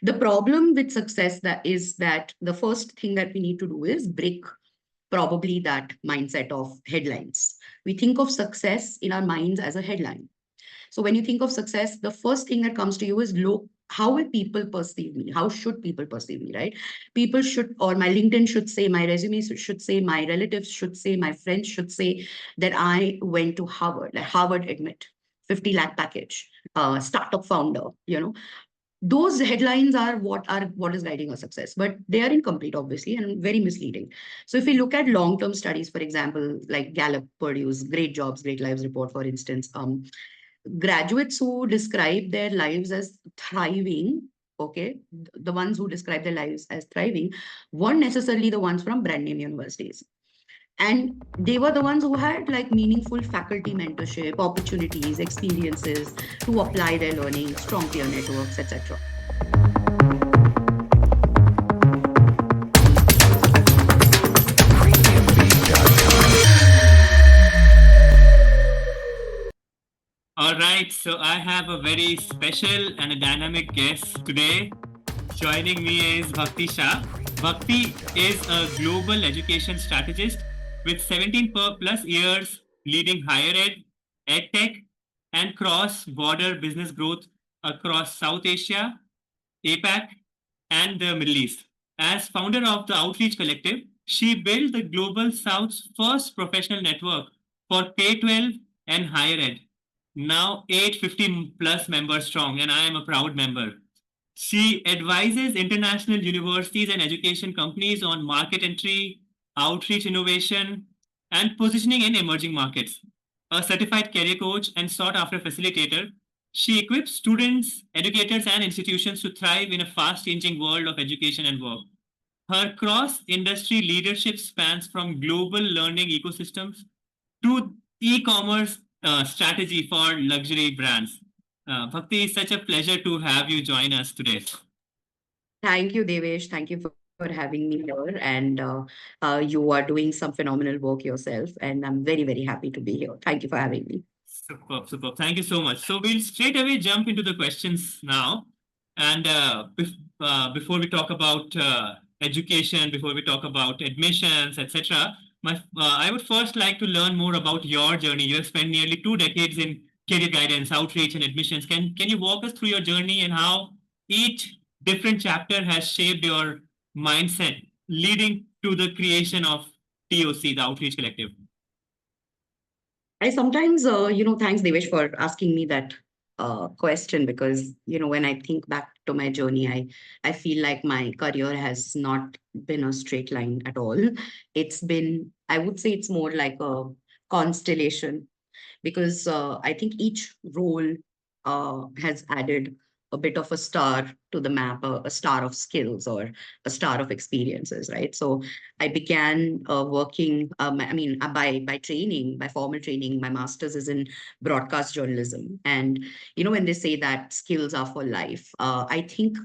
The problem with success is that the first thing that we need to do is break probably that mindset of headlines. We think of success in our minds as a headline. So when you think of success, the first thing that comes to you is look, how will people perceive me? How should people perceive me, right? People should, or my LinkedIn should say, my resume should say, my relatives should say, my friends should say that I went to Harvard, like Harvard admit, 50 lakh package, startup founder, those headlines are what is guiding our success, but they are incomplete, obviously, and very misleading. So if we look at long-term studies, for example, like Gallup produced Great Jobs, Great Lives report, for instance, graduates who describe their lives as thriving, okay, the ones who describe their lives as thriving weren't necessarily the ones from brand name universities. And they were the ones who had like meaningful faculty mentorship, opportunities, experiences to apply their learning, strong peer networks, etc. All right, so I have a very special and a dynamic guest today. Joining me is Bhakti Shah. Bhakti is a global education strategist with 17 plus years leading higher ed, EdTech, and cross-border business growth across South Asia, APAC, and the Middle East. As founder of the Outreach Collective, she built the Global South's first professional network for K-12 and higher ed. Now 850 plus members strong, and I am a proud member. She advises international universities and education companies on market entry, outreach innovation, and positioning in emerging markets. A certified career coach and sought after facilitator, she equips students, educators, and institutions to thrive in a fast changing world of education and work. Her cross industry leadership spans from global learning ecosystems to e commerce strategy for luxury brands. Bhakti, it's such a pleasure to have you join us today. Thank you, Devesh. Thank you for having me here. And you are doing some phenomenal work yourself. And I'm very, very happy to be here. Thank you for having me. Superb, superb. Thank you so much. So we'll straight away jump into the questions now. And before we talk about education, before we talk about admissions, etc., I would first like to learn more about your journey. You have spent nearly 2 decades in career guidance, outreach, and admissions. Can you walk us through your journey and how each different chapter has shaped your mindset, leading to the creation of TOC, the Outreach Collective? I sometimes, thanks Devesh for asking me that question, because, when I think back to my journey, I feel like my career has not been a straight line at all. It's been, I would say it's more like a constellation, because I think each role has added a bit of a star to the map, a star of skills or a star of experiences, right? So I began working, by training, by formal training, my master's is in broadcast journalism. And, when they say that skills are for life, I think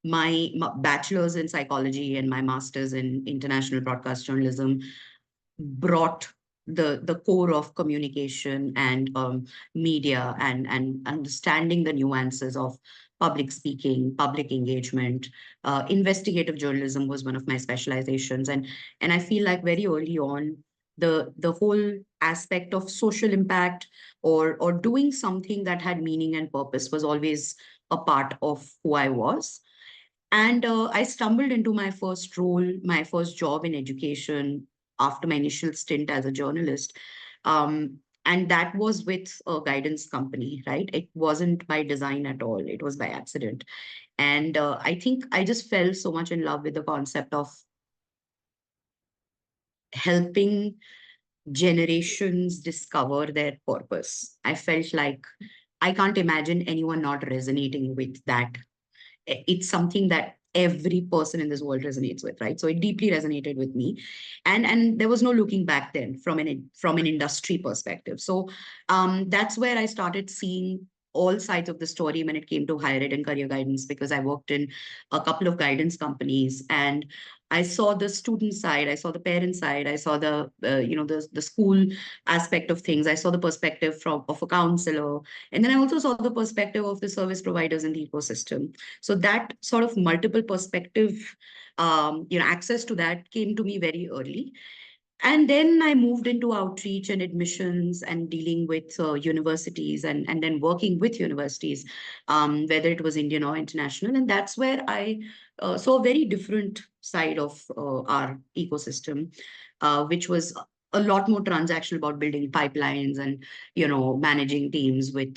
my bachelor's in psychology and my master's in international broadcast journalism brought the core of communication and media and understanding the nuances of public speaking, public engagement. Investigative journalism was one of my specializations, and I feel like very early on, the whole aspect of social impact or doing something that had meaning and purpose was always a part of who I was. And I stumbled into my first role, my first job in education after my initial stint as a journalist. And that was with a guidance company, right? It wasn't by design at all, it was by accident. And I think I just fell so much in love with the concept of helping generations discover their purpose. I felt like I can't imagine anyone not resonating with that. It's something that every person in this world resonates with, right? So it deeply resonated with me, and there was no looking back then from an industry perspective. So that's where I started seeing all sides of the story when it came to higher ed and career guidance, because I worked in a couple of guidance companies, and I saw the student side, I saw the parent side, I saw the the school aspect of things. I saw the perspective of a counselor, and then I also saw the perspective of the service providers in the ecosystem. So that sort of multiple perspective, access to that came to me very early. And then I moved into outreach and admissions and dealing with universities, and then working with universities, whether it was Indian or international. And that's where I saw a very different side of our ecosystem, which was a lot more transactional, about building pipelines and managing teams with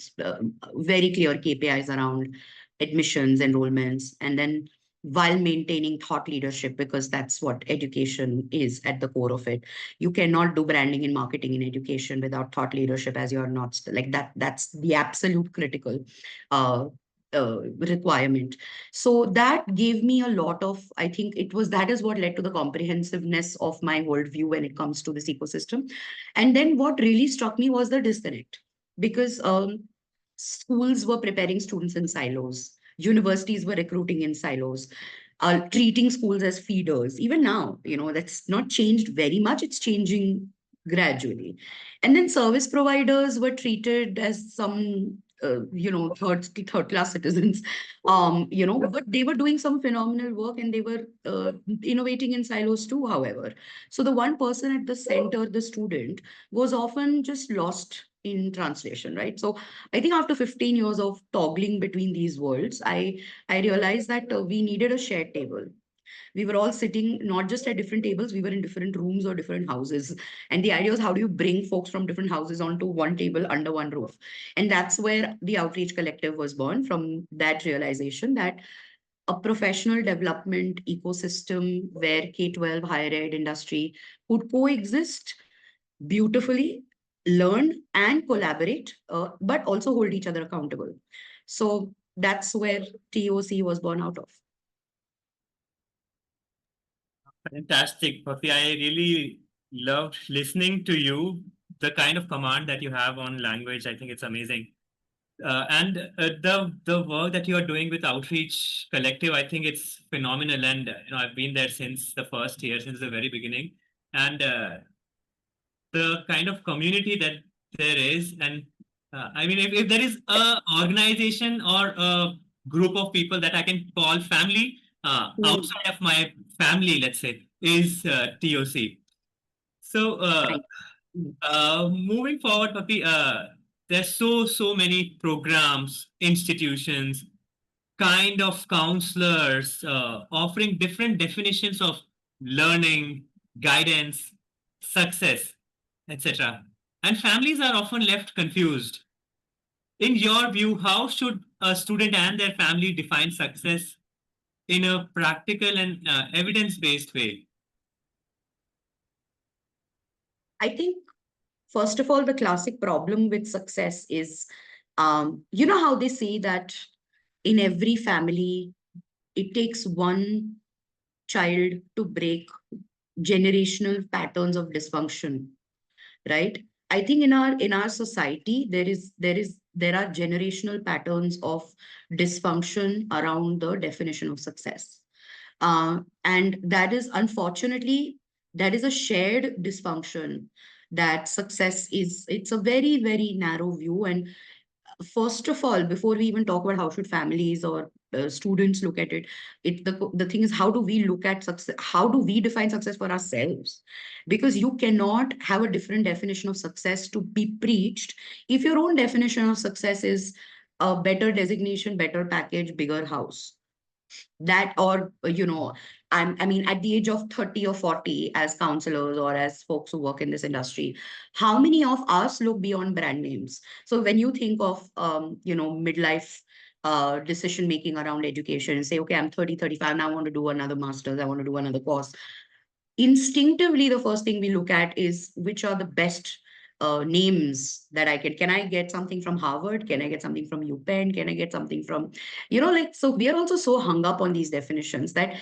very clear KPIs around admissions, enrollments, and then while maintaining thought leadership, because that's what education is at the core of it. You cannot do branding and marketing in education without thought leadership, as you're not like that. That's the absolute critical uh, requirement. So that gave me a lot of, I think that is what led to the comprehensiveness of my worldview when it comes to this ecosystem. And then what really struck me was the disconnect, because schools were preparing students in silos, universities were recruiting in silos, treating schools as feeders. Even now, that's not changed very much. It's changing gradually. And then service providers were treated as some, third class citizens, but they were doing some phenomenal work, and they were innovating in silos too, however. So the one person at the center, the student, was often just lost in translation, right? So I think after 15 years of toggling between these worlds, I realized that we needed a shared table. We were all sitting not just at different tables, we were in different rooms or different houses. And the idea was, how do you bring folks from different houses onto one table under one roof? And that's where the Outreach Collective was born, from that realization that a professional development ecosystem where K-12 higher ed industry could coexist beautifully, learn and collaborate, but also hold each other accountable. So that's where TOC was born out of. Fantastic, Bhakti. I really loved listening to you. The kind of command that you have on language, I think it's amazing. And the work that you are doing with Outreach Collective, I think it's phenomenal. And I've been there since the first year, since the very beginning. And the kind of community that there is, and I mean, if there is a organization or a group of people that I can call family, outside of my family, let's say, is TOC. So Right. moving forward, Bhakti, there's so many programs, institutions, kind of counselors offering different definitions of learning, guidance, success, etc. And families are often left confused. In your view, how should a student and their family define success in a practical and evidence-based way? I think, first of all, the classic problem with success is, how they say that in every family, it takes one child to break generational patterns of dysfunction, right? I think in our society, there are generational patterns of dysfunction around the definition of success. And that is, unfortunately, that is a shared dysfunction, that success is, it's a very, very narrow view. And first of all, before we even talk about how should families or students look at it, the thing is, how do we look at success? How do we define success for ourselves? Because you cannot have a different definition of success to be preached if your own definition of success is a better designation, better package, bigger house. That, or I mean, at the age of 30 or 40, as counselors or as folks who work in this industry, how many of us look beyond brand names? So when you think of midlife decision making around education, and say, okay, I'm 30, 35, now I want to do another master's, I want to do another course. Instinctively, the first thing we look at is, which are the best names that I can I get something from Harvard? Can I get something from UPenn? Can I get something from, so we are also so hung up on these definitions that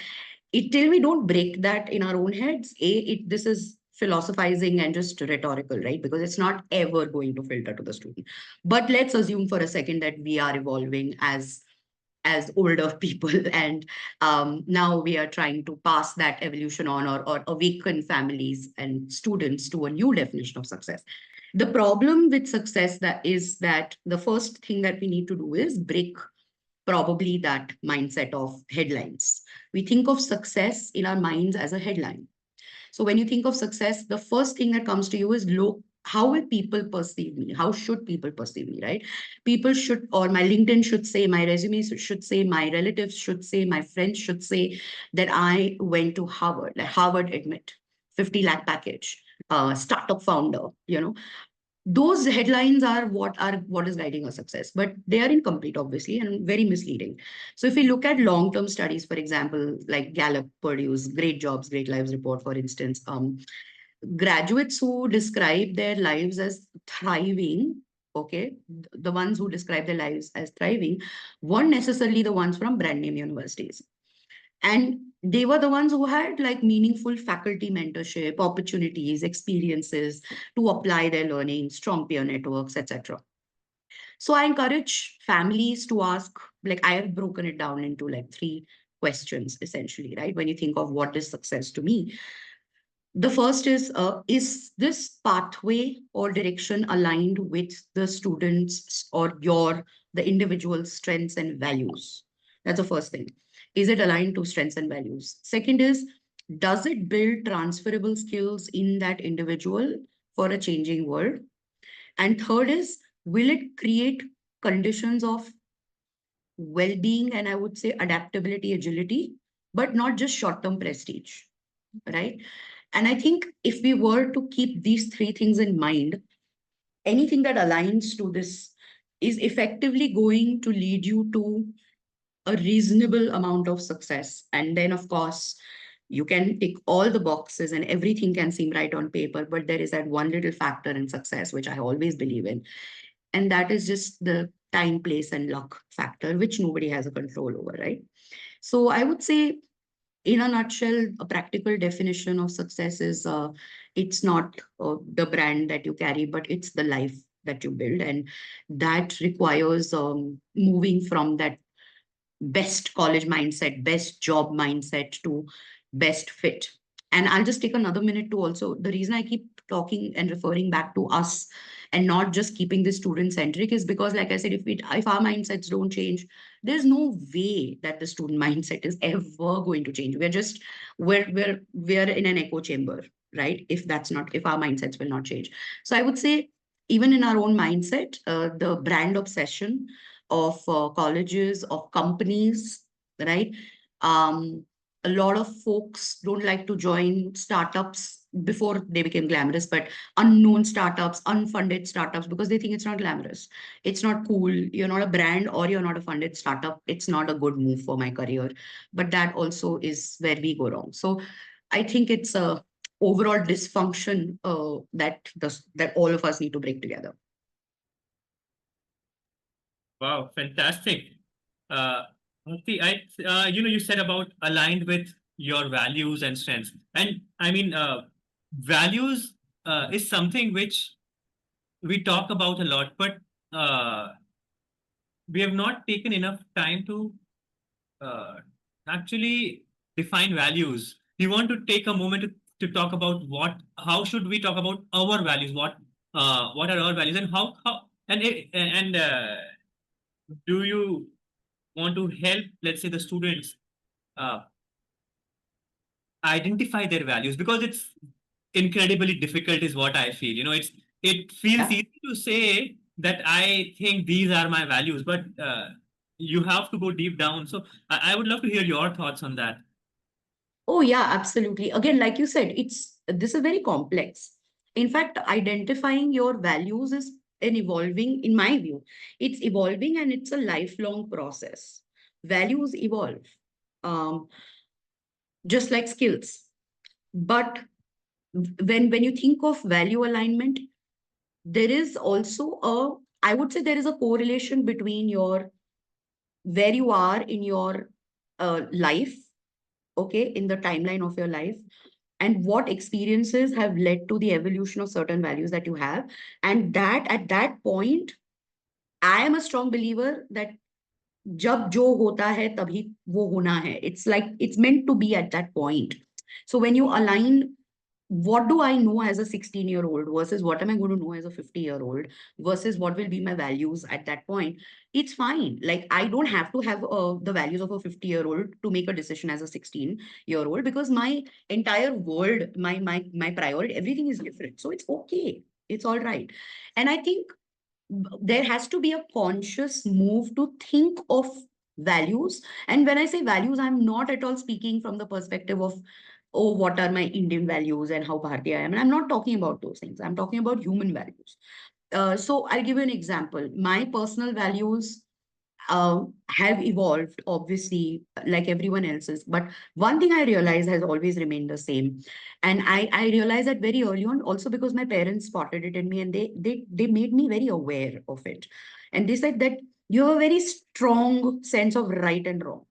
till we don't break that in our own heads, this is philosophizing and just rhetorical, right? Because it's not ever going to filter to the student. But let's assume for a second that we are evolving as older people and now we are trying to pass that evolution on or awaken families and students to a new definition of success. The problem with success that is that the first thing that we need to do is break probably that mindset of headlines. We think of success in our minds as a headline. So when you think of success, the first thing that comes to you is low. How will people perceive me? How should people perceive me, right? People should, or my LinkedIn should say, my resume should say, my relatives should say, my friends should say that I went to Harvard, like Harvard admit, 50 lakh package, startup founder, those headlines are what is guiding our success, but they are incomplete obviously and very misleading. So if we look at long term studies, for example, like Gallup produced Great Jobs Great Lives report, for instance, graduates who describe their lives as thriving, okay, the ones who describe their lives as thriving weren't necessarily the ones from brand name universities, and they were the ones who had like meaningful faculty mentorship opportunities, experiences to apply their learning, strong peer networks, etc. So I encourage families to ask, like I have broken it down into like three questions essentially, right? When you think of what is success to me, the first is this pathway or direction aligned with the students or the individual's strengths and values? That's the first thing. Is it aligned to strengths and values? Second is, does it build transferable skills in that individual for a changing world? And third is, will it create conditions of well-being and I would say adaptability, agility, but not just short-term prestige, right? And I think if we were to keep these three things in mind, anything that aligns to this is effectively going to lead you to a reasonable amount of success. And then, of course, you can tick all the boxes and everything can seem right on paper, but there is that one little factor in success, which I always believe in. And that is just the time, place, and luck factor, which nobody has a control over, right? So I would say in a nutshell, a practical definition of success is it's not the brand that you carry, but it's the life that you build. And that requires moving from that best college mindset, best job mindset to best fit. And I'll just take another minute to also, the reason I keep talking and referring back to us and not just keeping this student centric is because, like I said, if our mindsets don't change, there's no way that the student mindset is ever going to change. We're in an echo chamber, right? If our mindsets will not change. So I would say, even in our own mindset, the brand obsession of colleges, of companies, right? A lot of folks don't like to join startups before they became glamorous, but unknown startups, unfunded startups, because they think it's not glamorous. It's not cool. You're not a brand or you're not a funded startup. It's not a good move for my career. But that also is where we go wrong. So I think it's a overall dysfunction that all of us need to break together. Wow, fantastic. Uh, Bhakti, you said about aligned with your values and strengths. And I mean, values is something which we talk about a lot, but we have not taken enough time to uh, actually define values. We want to take a moment to talk about how should we talk about our values, what are our values, and how, and do you want to help, let's say, the students uh, identify their values, because it's incredibly difficult is what I feel. It feels Yeah. easy to say that I think these are my values, but you have to go deep down. So I would love to hear your thoughts on that. Oh, yeah, absolutely. Again, like you said, this is very complex. In fact, identifying your values is an evolving, in my view, it's evolving and it's a lifelong process. Values evolve, um, just like skills. But when you think of value alignment, there is also I would say there is a correlation between where you are in your life, okay, in the timeline of your life, and what experiences have led to the evolution of certain values that you have. And that at that point, I am a strong believer that जब जो होता है तभी वो होना है. It's like it's meant to be at that point. So when you align what do I know as a 16-year-old versus what am I going to know as a 50-year-old versus what will be my values at that point, it's fine. Like I don't have to have the values of a 50-year-old to make a decision as a 16-year-old, because my entire world, my priority, everything is different. So it's okay. It's all right. And I think there has to be a conscious move to think of values. And when I say values, I'm not at all speaking from the perspective of, oh, what are my Indian values and how Bharatiya I am. And I'm not talking about those things. I'm talking about human values. So I'll give you an example. My personal values have evolved, obviously, like everyone else's. But one thing I realized has always remained the same. And I realized that very early on, also because my parents spotted it in me and they made me very aware of it. And they said that you have a very strong sense of right and wrong.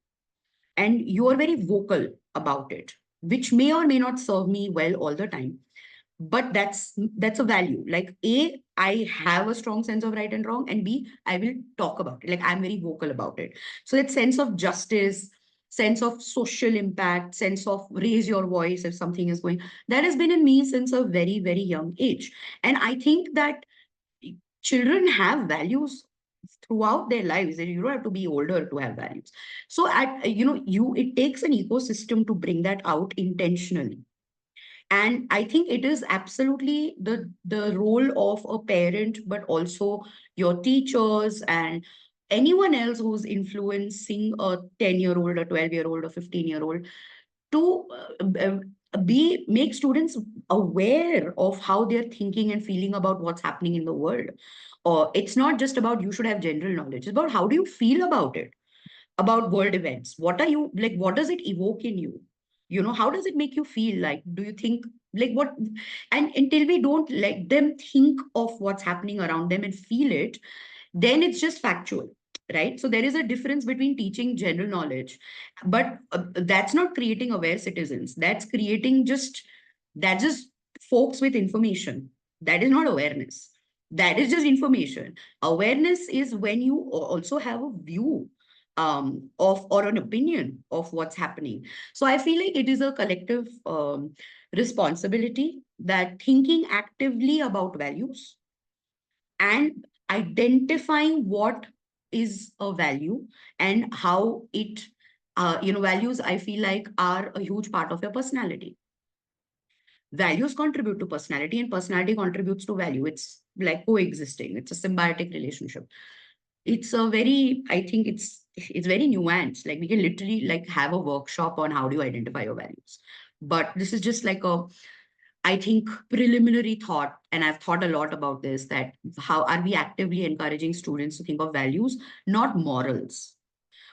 And you are very vocal about it, which may or may not serve me well all the time, but that's a value. Like a, I have a strong sense of right and wrong, and b, I will talk about it. Like I'm very vocal about it. So that sense of justice, sense of social impact, sense of raise your voice if something is going, that has been in me since a very very young age. And I think that children have values throughout their lives, and you don't have to be older to have values. So at you it takes an ecosystem to bring that out intentionally. And I think it is absolutely the role of a parent, but also your teachers and anyone else who's influencing a 10-year-old, a 12-year-old, a 15-year-old to be make students aware of how they're thinking and feeling about what's happening in the world. Or it's not just about you should have general knowledge. It's about how do you feel about world events. What are you like? What does it evoke in you? How does it make you feel? Like, do you think like what? And until we don't let them think of what's happening around them and feel it, then it's just factual, right? So there is a difference between teaching general knowledge, but that's not creating aware citizens. That's just folks with information. That is not awareness. That is just information. Awareness is when you also have a view of or an opinion of what's happening. So I feel like it is a collective responsibility, that thinking actively about values and identifying what is a value and how it values, I feel like, are a huge part of your personality. Values contribute to personality and personality contributes to value. It's like coexisting. It's a symbiotic relationship. It's a very, I think it's very nuanced. Like we can literally like have a workshop on how do you identify your values. But this is just like a, I think, preliminary thought, and I've thought a lot about this, that how are we actively encouraging students to think of values, not morals.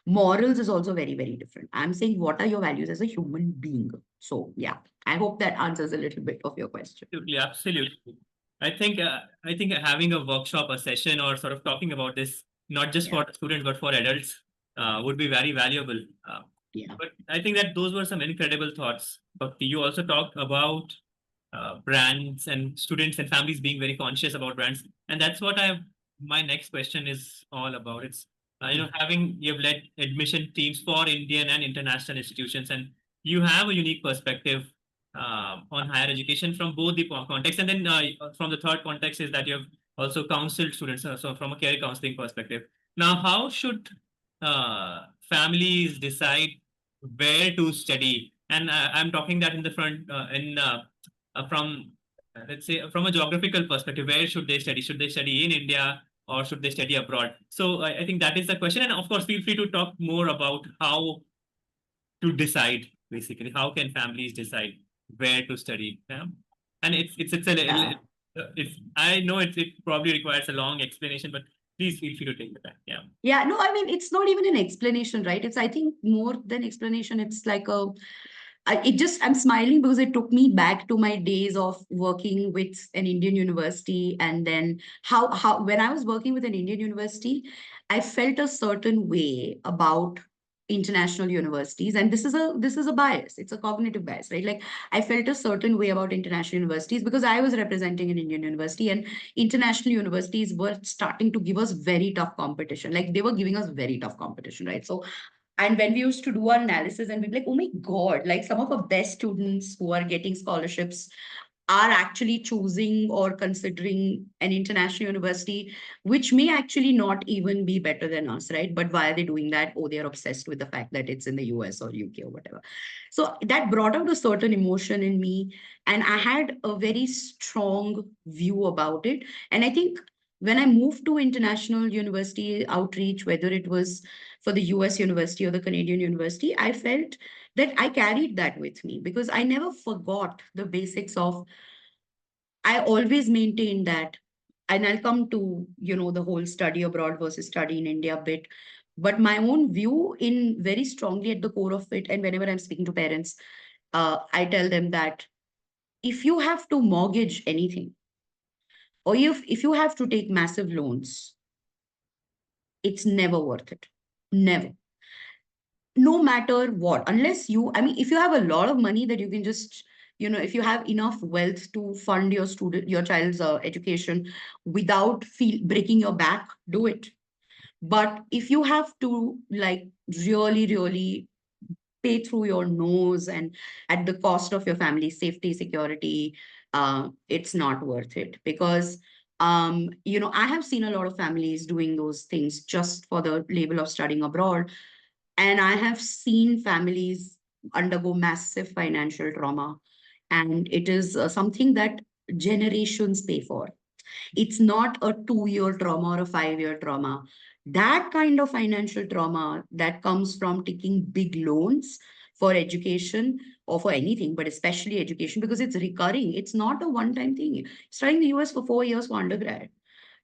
Morals is also very, very different. I'm saying, what are your values as a human being? So, yeah, I hope that answers a little bit of your question. Absolutely, absolutely. I think having a workshop, a session, or sort of talking about this, not just Yeah. for students but for adults, would be very valuable. Yeah. But I think that those were some incredible thoughts. But you also talked about brands and students and families being very conscious about brands, and that's what my next question is all about. It's you've led admission teams for Indian and international institutions, and you have a unique perspective on higher education from both the context, and then from the third context is that you have also counseled students, so from a career counseling perspective. Now, how should families decide where to study? And I'm talking that in the front, from let's say from a geographical perspective, where should they study? Should they study in India or should they study abroad? So I think that is the question, and of course, feel free to talk more about how to decide. Basically, how can families decide where to study? Yeah? And Yeah. it's I know it probably requires a long explanation, but please feel free to take the time. Yeah. Yeah, no, I mean, it's not even an explanation, right? It's, I think, more than explanation. It's like I'm smiling because it took me back to my days of working with an Indian university. And then when I was working with an Indian university, I felt a certain way about international universities, and this is a bias, it's a cognitive bias, right? Like, I felt a certain way about international universities because I was representing an Indian university, and international universities were starting to give us very tough competition. Like, they were giving us very tough competition, right? So, and when we used to do our analysis, and we'd be like, oh my God, like some of our best students who are getting scholarships are actually choosing or considering an international university, which may actually not even be better than us, right? But why are they doing that? Oh, they're obsessed with the fact that it's in the US or UK or whatever. So that brought out a certain emotion in me. And I had a very strong view about it. And I think when I moved to international university outreach, whether it was for the US university or the Canadian university, I felt that I carried that with me because I never forgot the basics of, I always maintained that, and I'll come to, the whole study abroad versus study in India bit. But my own view in very strongly at the core of it, and whenever I'm speaking to parents, I tell them that if you have to mortgage anything, or if you have to take massive loans, it's never worth it. Never. No matter what, unless you, I mean, if you have a lot of money that you can just, if you have enough wealth to fund your child's education without breaking your back, do it. But if you have to, like, really really pay through your nose and at the cost of your family's safety, security, it's not worth it. Because I have seen a lot of families doing those things just for the label of studying abroad, and I have seen families undergo massive financial trauma. And it is something that generations pay for. It's not a 2-year trauma or a 5-year trauma. That kind of financial trauma that comes from taking big loans for education or for anything, but especially education, because it's recurring. It's not a one time thing. Studying the US for 4 years for undergrad,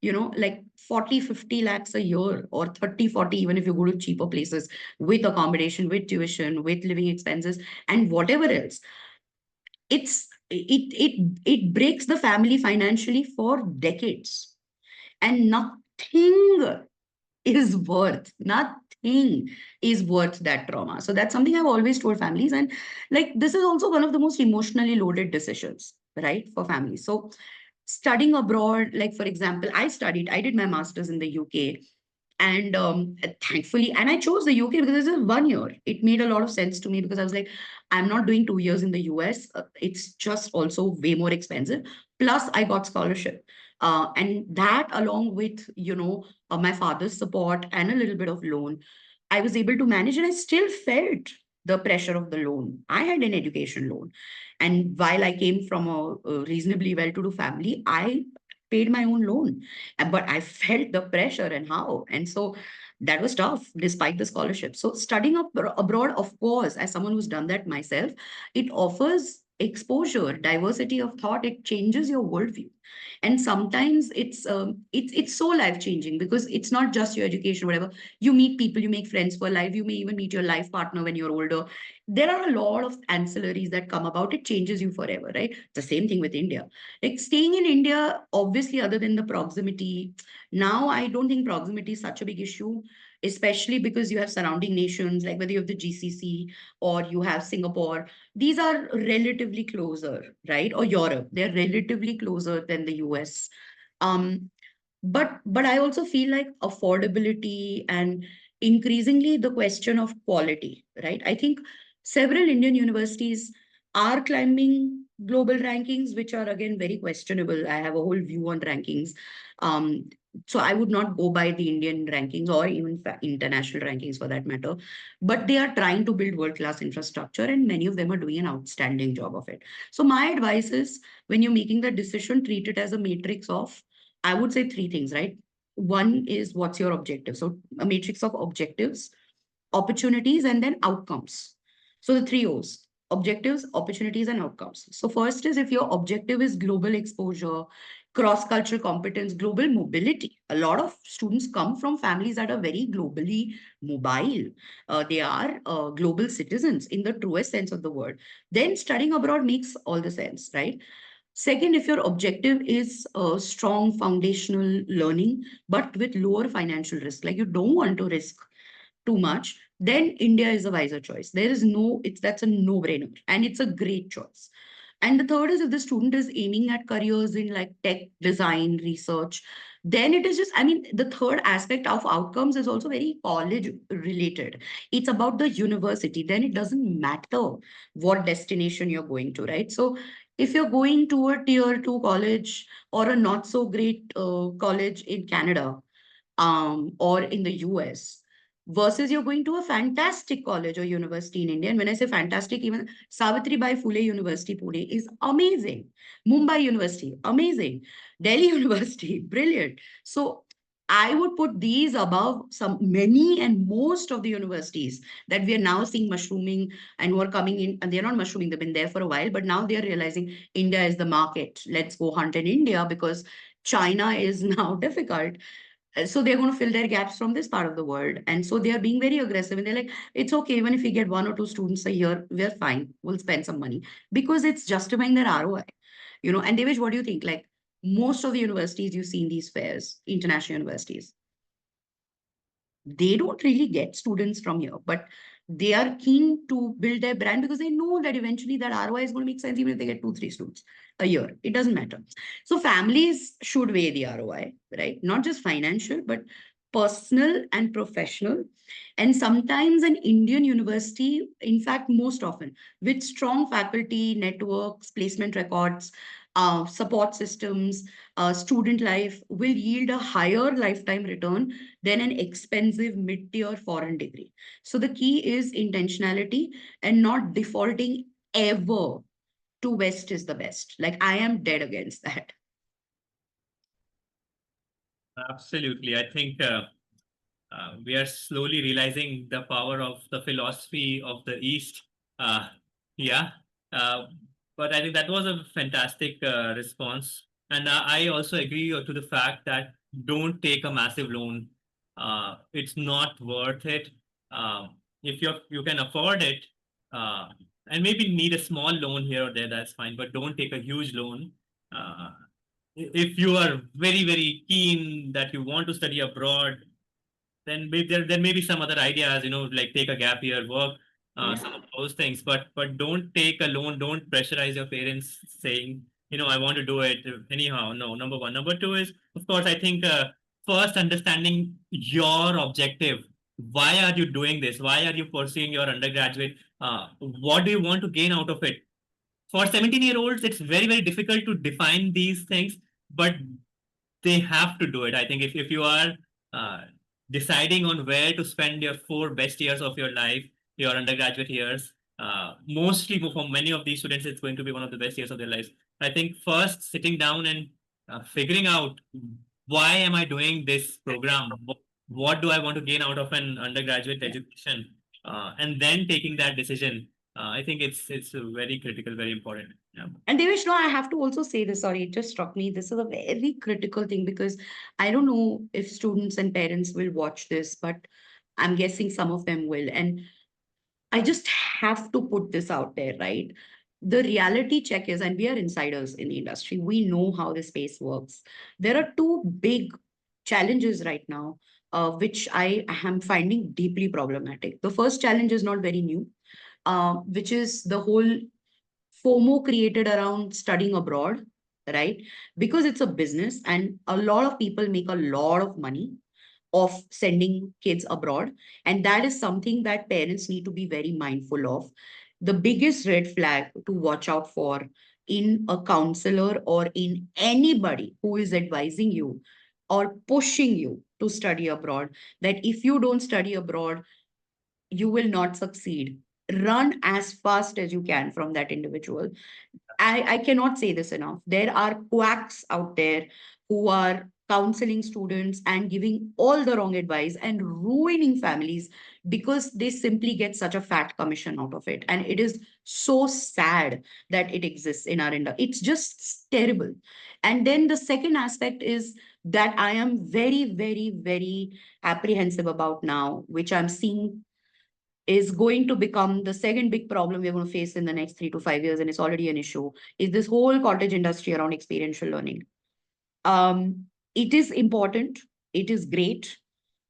like 40, 50 lakhs a year, or 30, 40, even if you go to cheaper places, with accommodation, with tuition, with living expenses, and whatever else. It breaks the family financially for decades. And nothing is worth that trauma. So that's something I've always told families. And like, this is also one of the most emotionally loaded decisions, right, for families. So studying abroad, like, for example, I did my master's in the UK. And thankfully, and I chose the UK because this is 1 year. It made a lot of sense to me because I was like, I'm not doing 2 years in the US. It's just also way more expensive. Plus, I got scholarship. And that, along with, my father's support and a little bit of loan, I was able to manage, and I still felt the pressure of the loan. I had an education loan. And while I came from a reasonably well to do family, I paid my own loan. But I felt the pressure and how. And so that was tough despite the scholarship. So studying abroad, of course, as someone who's done that myself, it offers exposure, diversity of thought. It changes your worldview. And sometimes it's so life changing because it's not just your education, whatever. You meet people, you make friends for life. You may even meet your life partner when you're older. There are a lot of ancillaries that come about. It changes you forever, right? The same thing with India. Like, staying in India, obviously, other than the proximity, now I don't think proximity is such a big issue, especially because you have surrounding nations, like whether you have the GCC or you have Singapore. These are relatively closer, right? Or Europe, they're relatively closer than the US. Um, but I also feel like affordability and increasingly the question of quality, right? I think several Indian universities are climbing global rankings, which are again very questionable. I have a whole view on rankings. um, so I would not go by the Indian rankings or even international rankings for that matter. But they are trying to build world class infrastructure, and many of them are doing an outstanding job of it. So my advice is, when you're making the decision, treat it as a matrix of, I would say, three things, right? One is, what's your objective? So a matrix of objectives, opportunities, and then outcomes. So the three O's: objectives, opportunities, and outcomes. So first is, if your objective is global exposure, cross-cultural competence, global mobility. A lot of students come from families that are very globally mobile. They are global citizens in the truest sense of the word. Then studying abroad makes all the sense, right? Second, if your objective is strong foundational learning, but with lower financial risk, like you don't want to risk too much, then India is a wiser choice. There is no, that's a no-brainer, and it's a great choice. And the third is, if the student is aiming at careers in like tech, design, research, then it is just, I mean, the third aspect of outcomes is also very college related. It's about the university. Then it doesn't matter what destination you're going to, right? So if you're going to a tier two college or a not so great college in Canada, or in the US, versus you're going to a fantastic college or university in India. And when I say fantastic, even Savitribai Phule University, Pune is amazing. Mumbai University, amazing. Delhi University, brilliant. So I would put these above some many and most of the universities that we are now seeing mushrooming and who are coming in, and they're not mushrooming, they've been there for a while, but now they're realizing India is the market. Let's go hunt in India because China is now difficult. So they're going to fill their gaps from this part of the world. And so they are being very aggressive. And they're like, it's okay, even if we get one or two students a year, we're fine. We'll spend some money because it's justifying their ROI. And Devesh, what do you think? Like most of the universities you see in these fairs, international universities, they don't really get students from here, but they are keen to build their brand because they know that eventually that ROI is going to make sense even if they get 2, 3 students a year. It doesn't matter. So families should weigh the ROI, right? Not just financial, but personal and professional. And sometimes an Indian university, in fact, most often with strong faculty, networks, placement records, support systems, student life will yield a higher lifetime return than an expensive mid-tier foreign degree. So the key is intentionality and not defaulting ever to West is the best. Like I am dead against that. Absolutely. I think we are slowly realizing the power of the philosophy of the East. Uh, yeah. Uh, but I think that was a fantastic response. And I also agree to the fact that don't take a massive loan. It's not worth it. If you can afford it, uh, and maybe need a small loan here or there, that's fine. But don't take a huge loan. Uh, if you are very, very keen that you want to study abroad, then maybe there may be some other ideas, like take a gap year, work, some of those things. But don't take a loan. Don't pressurize your parents saying, I want to do it anyhow. No, number one. Number two is, of course, I think first understanding your objective. Why are you doing this? Why are you pursuing your undergraduate? What do you want to gain out of it? For 17-year-olds, it's very, very difficult to define these things, but they have to do it. I think if you are uh, deciding on where to spend your 4 best years of your life, your undergraduate years, mostly for many of these students, it's going to be one of the best years of their lives. I think first sitting down and figuring out, why am I doing this program? What do I want to gain out of an undergraduate education? And then taking that decision. I think it's very critical, very important. Yeah. And Devesh, no, I have to also say this. Sorry, it just struck me. This is a very critical thing because I don't know if students and parents will watch this, but I'm guessing some of them will. And I just have to put this out there, right? The reality check is, and we are insiders in the industry, we know how the space works. There are two big challenges right now, which I am finding deeply problematic. The first challenge is not very new, which is the whole FOMO created around studying abroad, right? Because it's a business and a lot of people make a lot of money of sending kids abroad. And that is something that parents need to be very mindful of. The biggest red flag to watch out for in a counselor or in anybody who is advising you or pushing you to study abroad, that if you don't study abroad, you will not succeed. Run as fast as you can from that individual. I cannot say this enough. There are quacks out there who are counseling students and giving all the wrong advice and ruining families because they simply get such a fat commission out of it. And it is so sad that it exists in our industry. It's just terrible. And then the second aspect is that I am very, very, very apprehensive about now, which I'm seeing is going to become the second big problem we're going to face in the next 3 to 5 years, and it's already an issue, is this whole cottage industry around experiential learning. It is important, it is great,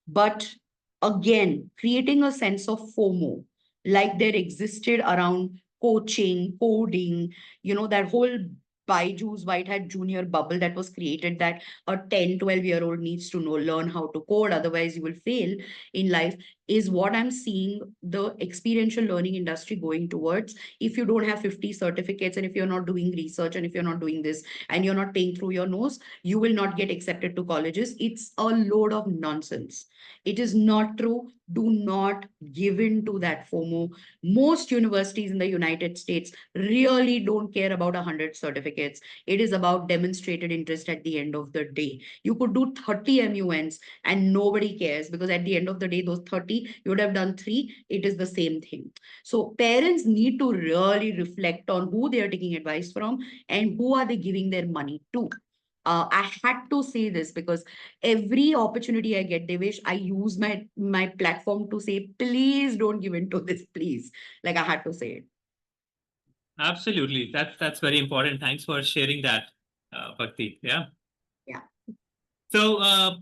but again, creating a sense of FOMO, like there existed around coaching, coding, that whole Byju's White Hat Junior bubble that was created, that a 10, 12-year-old needs to learn how to code, otherwise you will fail in life, is what I'm seeing the experiential learning industry going towards. If you don't have 50 certificates, and if you're not doing research, and if you're not doing this, and you're not paying through your nose, you will not get accepted to colleges. It's a load of nonsense. It is not true. Do not give in to that FOMO. Most universities in the United States really don't care about 100 certificates. It is about demonstrated interest at the end of the day. You could do 30 MUNs and nobody cares, because at the end of the day, those 30, you would have done three. It is the same thing. So parents need to really reflect on who they are taking advice from and who are they giving their money to. I had to say this because every opportunity I get, Devesh, I use my platform to say, please don't give in to this, please. Like, I had to say it. Absolutely. That's very important. Thanks for sharing that, Bhakti. Yeah. Yeah. So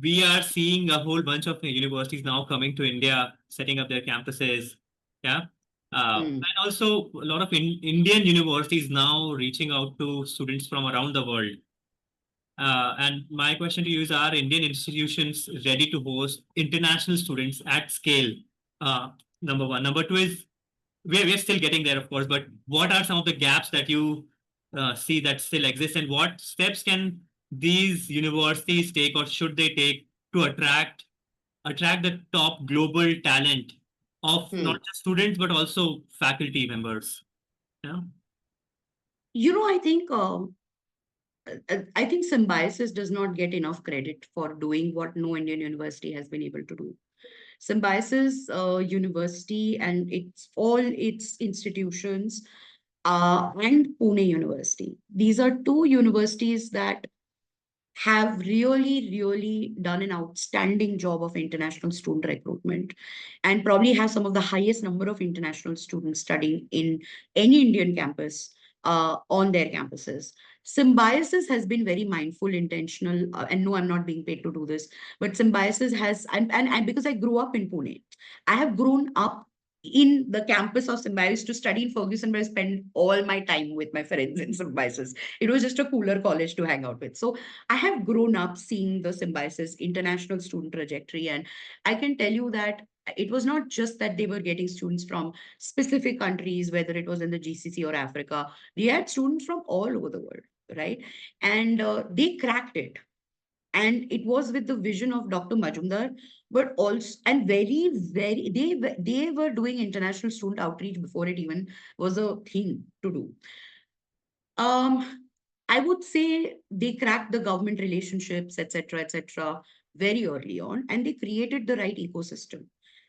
we are seeing a whole bunch of universities now coming to India, setting up their campuses. Yeah. Hmm. And also a lot of Indian universities now reaching out to students from around the world. And my question to you is, are Indian institutions ready to host international students at scale? Uh, Number one. Number two is, we're still getting there, of course, but what are some of the gaps that you see that still exist, and what steps can these universities take, or should they take, to attract the top global talent of not Hmm. just students but also faculty members? Yeah. I think Symbiosis does not get enough credit for doing what no Indian university has been able to do. Symbiosis University and all its institutions, and Pune University. These are two universities that have really, really done an outstanding job of international student recruitment, and probably have some of the highest number of international students studying in any Indian campus, on their campuses. Symbiosis has been very mindful, intentional, and no, I'm not being paid to do this, but Symbiosis has, and because I grew up in Pune, I have grown up in the campus of Symbiosis to study in Ferguson, where I spend all my time with my friends in Symbiosis. It was just a cooler college to hang out with. So I have grown up seeing the Symbiosis international student trajectory, and I can tell you that it was not just that they were getting students from specific countries, whether it was in the GCC or Africa. They had students from all over the world, right? And they cracked it. And it was with the vision of Dr. Majumdar, but also, and very, very, they were doing international student outreach before it even was a thing to do. Um, I would say they cracked the government relationships, etc., very early on, and they created the right ecosystem.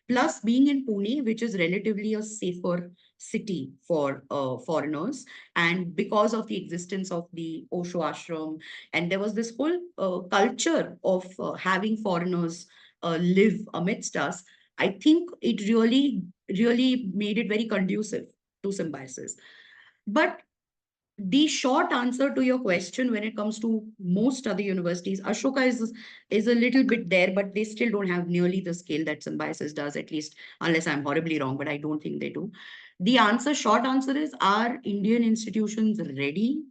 Plus, being in Pune, which is relatively a safer city for foreigners, and because of the existence of the Osho ashram, and there was this whole culture of having foreigners live amidst us, I think it really, really made it very conducive to symbiosis. But the short answer to your question, when it comes to most other universities, Ashoka is a little bit there, but they still don't have nearly the scale that Symbiosis does, at least unless I'm horribly wrong, but I don't think they do. The short answer is, are Indian institutions ready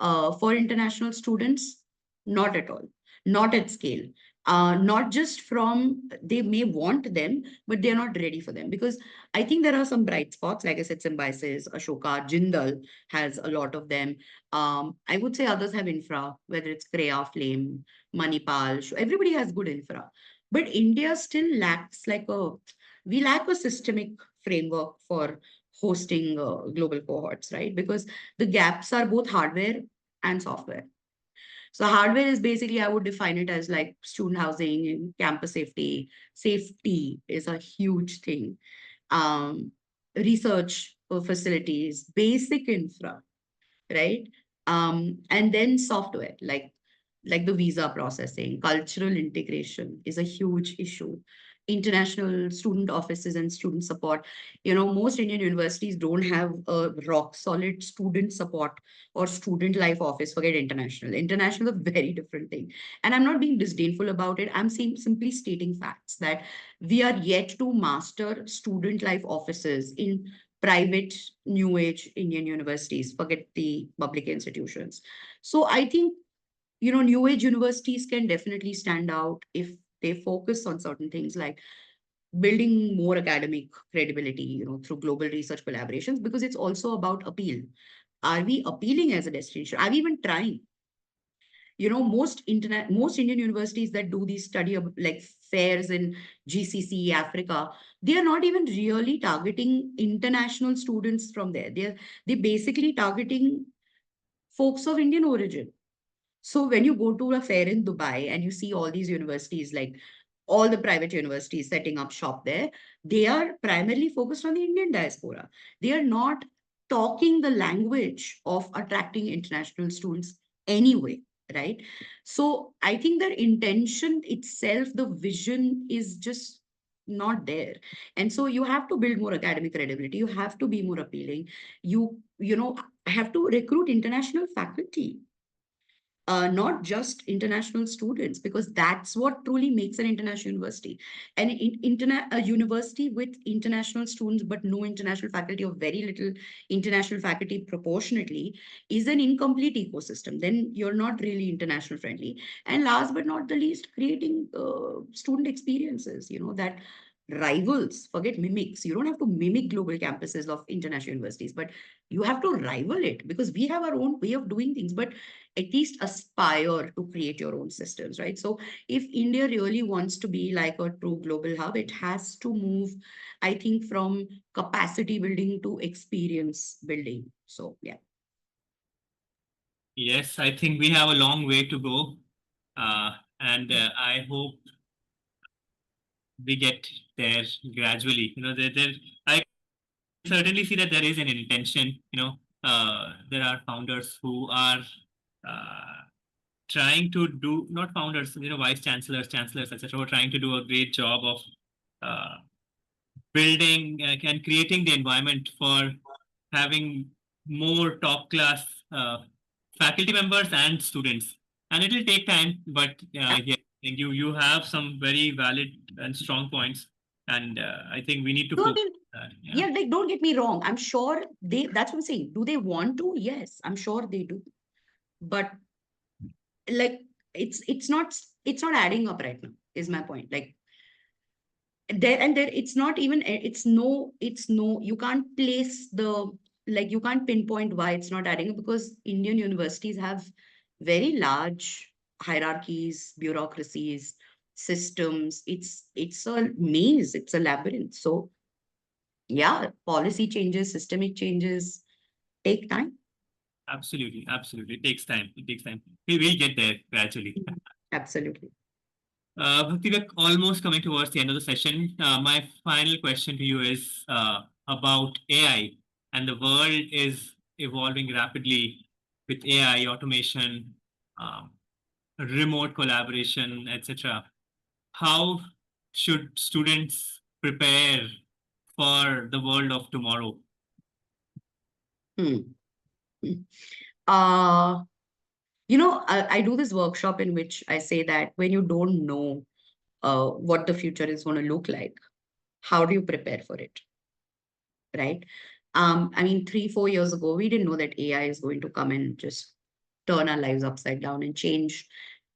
for international students? Not at all, not at scale. Not just from, they may want them, but they're not ready for them, because I think there are some bright spots. Like I said, Symbiosis, Ashoka, Jindal has a lot of them. I would say others have infra, whether it's Creya, Flame, Manipal, everybody has good infra. But India still lacks we lack a systemic framework for hosting global cohorts, right? Because the gaps are both hardware and software. So hardware is basically, I would define it as like student housing and campus safety. Safety is a huge thing. Um, Research facilities, basic infra, right? And then software, like the visa processing, cultural integration is a huge issue. international student offices and student support. Most Indian universities don't have a rock solid student support or student life office. Forget international. International is a very different thing. And I'm not being disdainful about it. I'm saying simply stating facts that we are yet to master student life offices in private new age Indian universities. Forget the public institutions. So I think new age universities can definitely stand out if they focus on certain things like building more academic credibility, through global research collaborations, because it's also about appeal. Are we appealing as a destination? Are we even trying? Most Indian universities that do these study like fairs in GCC, Africa, they are not even really targeting international students from there. They basically targeting folks of Indian origin. So when you go to a fair in Dubai and you see all these universities, like all the private universities setting up shop there, they are primarily focused on the Indian diaspora. They are not talking the language of attracting international students anyway, right? So I think their intention itself, the vision is just not there. And so you have to build more academic credibility. You have to be more appealing. You have to recruit international faculty, not just international students, because that's what truly makes an international university. And a university with international students but no international faculty, or very little international faculty proportionately, is an incomplete ecosystem. Then you're not really international friendly. And last but not the least, creating student experiences, that rivals, forget mimics. You don't have to mimic global campuses of international universities, but you have to rival it, because we have our own way of doing things, but at least aspire to create your own systems, right? So if India really wants to be like a true global hub, it has to move, I think, from capacity building to experience building. So yeah. Yes, I think we have a long way to go. And I hope we get there gradually. I certainly see that there is an intention. There are founders who are uh, trying to do, not founders, vice chancellors, etc., who are trying to do a great job of uh, building and creating the environment for having more top class faculty members and students. And it will take time, but yeah, you have some very valid and strong points, and I think we need to So I focus mean, on that. Yeah, yeah, like don't get me wrong. I'm sure that's what I'm saying. Do they want to? Yes, I'm sure they do. But like it's not adding up right now, is my point. Like there it's not even it's no you can't place the, like you can't pinpoint why it's not adding up, because Indian universities have very large hierarchies, bureaucracies, systems. It's a maze, it's a labyrinth. So yeah, policy changes, systemic changes take time. absolutely. It takes time. We will get there gradually. Absolutely. Bhakti, we're almost coming towards the end of the session. My final question to you is about AI, and the world is evolving rapidly with AI, automation, um, remote collaboration, etc. How should students prepare for the world of tomorrow? Hmm. Hmm. uh I do this workshop in which I say that when you don't know what the future is going to look like, how do you prepare for it, right? I mean, 3 4 years ago we didn't know that AI is going to come and just turn our lives upside down and change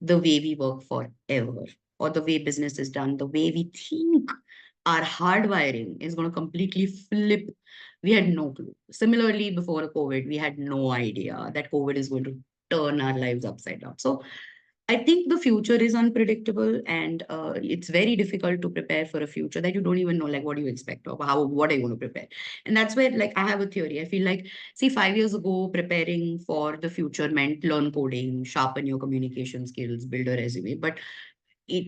the way we work forever, or the way business is done, the way we think. Our hardwiring is going to completely flip. We had no clue. Similarly, before COVID, we had no idea that COVID is going to turn our lives upside down. So I think the future is unpredictable, and it's very difficult to prepare for a future that you don't even know, like what do you expect, or what are you going to prepare. And that's where, like, I have a theory. I feel like, see, 5 years ago, preparing for the future meant learn coding, sharpen your communication skills, build a resume. But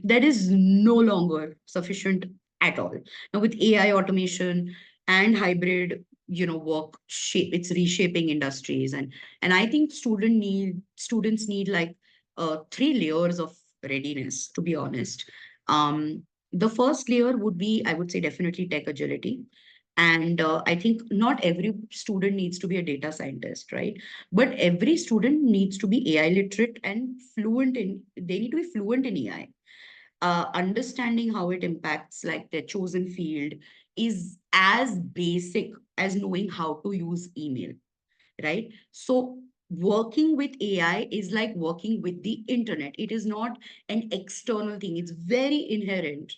that is no longer sufficient at all. Now with AI automation and hybrid, work shape, it's reshaping industries. And I think students need like 3 layers of readiness, to be honest. The first layer would be, I would say, definitely tech agility. And I think not every student needs to be a data scientist, right? But every student needs to be AI literate and they need to be fluent in AI. Understanding how it impacts like their chosen field is as basic as knowing how to use email, right? So working with AI is like working with the internet. It is not an external thing. It's very inherent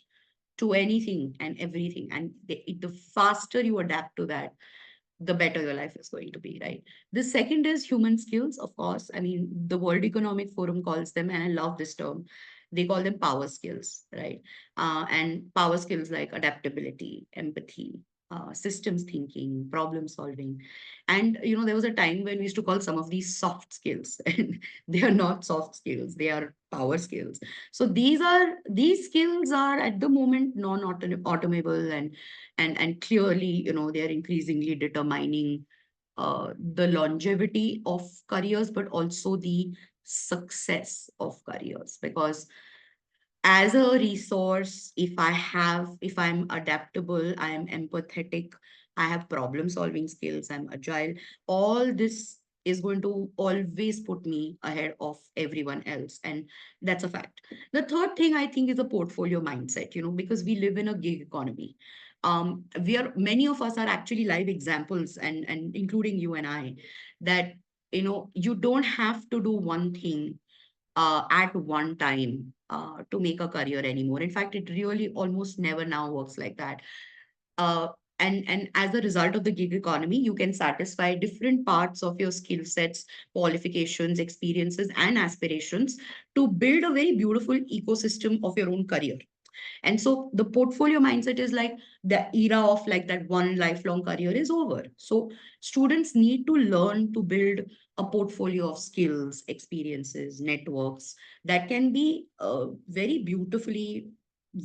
to anything and everything. And the faster you adapt to that, the better your life is going to be, right? The second is human skills, of course. I mean, the World Economic Forum calls them, and I love this term, they call them power skills, right? And power skills like adaptability, empathy, systems thinking, problem solving. And, there was a time when we used to call some of these soft skills, and they are not soft skills, they are power skills. So these skills are at the moment non-automable, and clearly, they are increasingly determining the longevity of careers, but also the success of careers. Because as a resource, if I'm adaptable, I am empathetic, I have problem solving skills, I'm agile, all this is going to always put me ahead of everyone else. And that's a fact. The third thing I think is a portfolio mindset, because we live in a gig economy. Many of us are actually live examples, and including you and I, that you don't have to do one thing at one time to make a career anymore. In fact, it really almost never now works like that. Uh, and as a result of the gig economy, you can satisfy different parts of your skill sets, qualifications, experiences, and aspirations to build a very beautiful ecosystem of your own career. And so the portfolio mindset is like the era of like that one lifelong career is over. So students need to learn to build a portfolio of skills, experiences, networks that can be very beautifully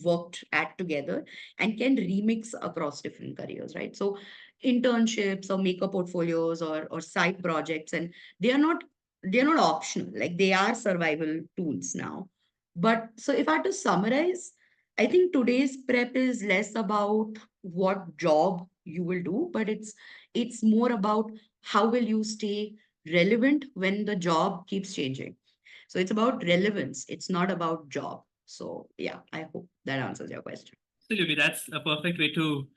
worked at together and can remix across different careers, right? So internships or maker portfolios or side projects, and they are not they're not optional, like they are survival tools now. But so if I had to summarize, I think today's prep is less about what job you will do, but it's more about how will you stay relevant when the job keeps changing. So it's about relevance. It's not about job. So yeah, I hope that answers your question. Absolutely, that's a perfect way to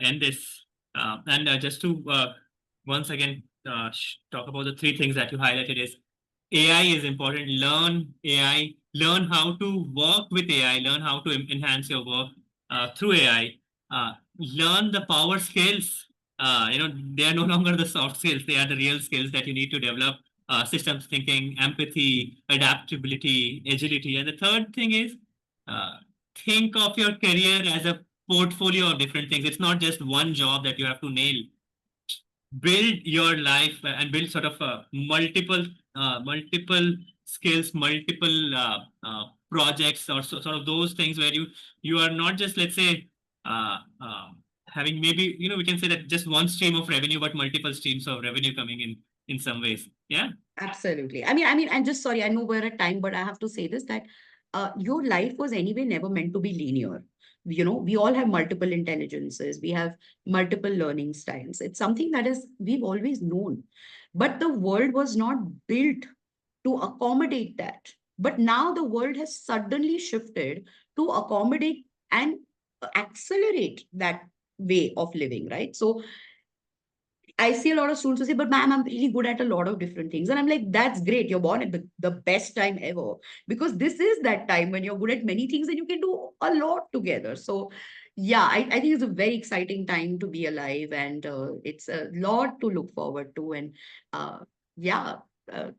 end this. And just to once again talk about the three things that you highlighted is AI is important. Learn AI, learn how to work with AI, learn how to enhance your work through AI. Learn the power skills. They are no longer the soft skills; they are the real skills that you need to develop. Systems thinking, empathy, adaptability, agility, and the third thing is uh, think of your career as a portfolio of different things. It's not just one job that you have to nail. Build your life and build sort of multiple skills, multiple projects, or sort of those things where you are not just, let's say, uh, uh, having maybe, we can say that just one stream of revenue, but multiple streams of revenue coming in some ways. Yeah. Absolutely. I mean, I'm just sorry. I know we're at time, but I have to say this that your life was anyway never meant to be linear. We all have multiple intelligences. We have multiple learning styles. It's something that is we've always known, but the world was not built to accommodate that. But now the world has suddenly shifted to accommodate and accelerate that way of living, right? So I see a lot of students who say, but ma'am, I'm really good at a lot of different things. And I'm like, that's great. You're born at the best time ever. Because this is that time when you're good at many things and you can do a lot together. So, yeah, I think it's a very exciting time to be alive. And it's a lot to look forward to. And yeah,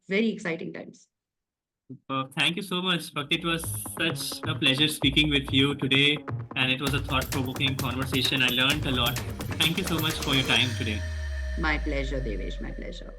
very exciting times. Thank you so much, Bhakti. It was such a pleasure speaking with you today, and it was a thought-provoking conversation. I learned a lot. Thank you so much for your time today. My pleasure, Devesh. My pleasure.